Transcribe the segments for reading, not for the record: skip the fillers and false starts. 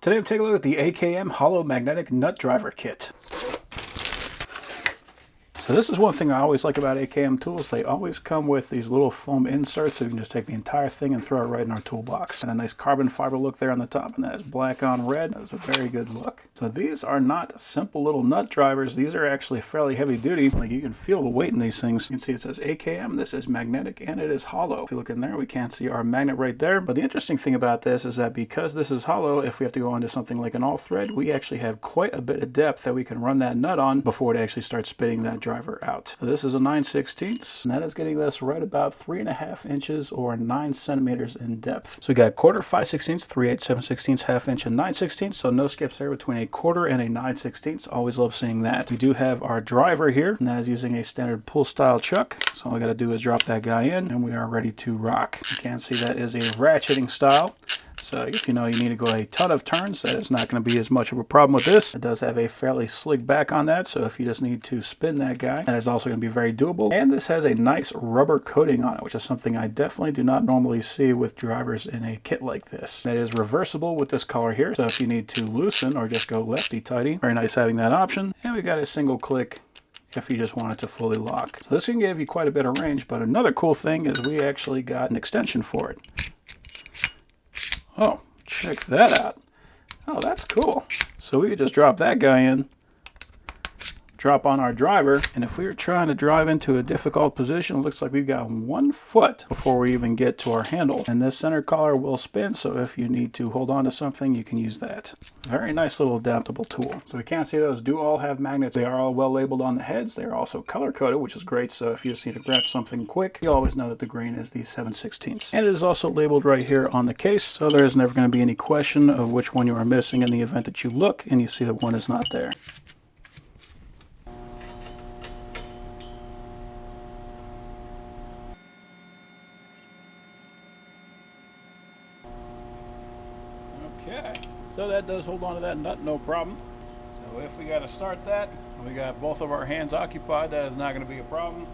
Today I'm taking a look at the AKM Hollow Magnetic Nut Driver Kit. So this is one thing I always like about AKM tools. They always come with these little foam inserts, so you can just take the entire thing and throw it right in our toolbox. And a nice carbon fiber look there on the top, and that is black on red. That's a very good look. So these are not simple little nut drivers. These are actually fairly heavy duty. Like, you can feel the weight in these things. You can see it says AKM. This is magnetic and it is hollow. If you look in there, we can't see our magnet right there. But the interesting thing about this is that because this is hollow, if we have to go onto something like an all thread, we actually have quite a bit of depth that we can run that nut on before it actually starts spitting that driver out. So this is a 9/16, and that is getting us right about 3.5 inches or 9 centimeters in depth. So we got quarter, 5/16, 3/8, 7/16, half inch, and 9/16. So no skips there between a quarter and a 9/16. Always love seeing that. We do have our driver here, and that is using a standard pull style chuck. So all we got to do is drop that guy in, and we are ready to rock. You can see that is a ratcheting style. So if you know you need to go a ton of turns, that is not going to be as much of a problem with this. It does have a fairly slick back on that, so if you just need to spin that guy, that is also going to be very doable. And this has a nice rubber coating on it, which is something I definitely do not normally see with drivers in a kit like this. That is reversible with this color here, so if you need to loosen or just go lefty-tighty, very nice having that option. And we got a single click if you just want it to fully lock. So this can give you quite a bit of range, but another cool thing is we actually got an extension for it. Oh, check that out. Oh, that's cool. So we could just drop that guy in, drop on our driver, and if we were trying to drive into a difficult position, it looks like we've got 1 foot before we even get to our handle. And this center collar will spin, so if you need to hold on to something, you can use that. Very nice little adaptable tool. So we can see those do all have magnets. They are all well labeled on the heads. They are also color coded, which is great. So if you just need to grab something quick, you always know that the green is the 7/16. And it is also labeled right here on the case. So there is never going to be any question of which one you are missing in the event that you look and you see that one is not there. Okay, so that does hold on to that nut, no problem. So if we got to start that, we got both of our hands occupied, that is not going to be a problem.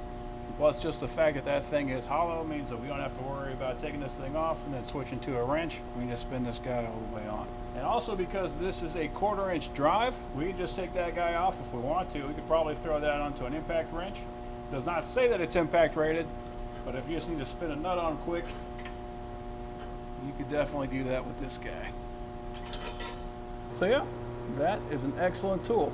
Plus just the fact that that thing is hollow means that we don't have to worry about taking this thing off and then switching to a wrench. We can just spin this guy all the way on. And also because this is a 1/4 inch drive, we can just take that guy off if we want to. We could probably throw that onto an impact wrench. It does not say that it's impact rated, but if you just need to spin a nut on quick, you could definitely do that with this guy. So yeah, that is an excellent tool.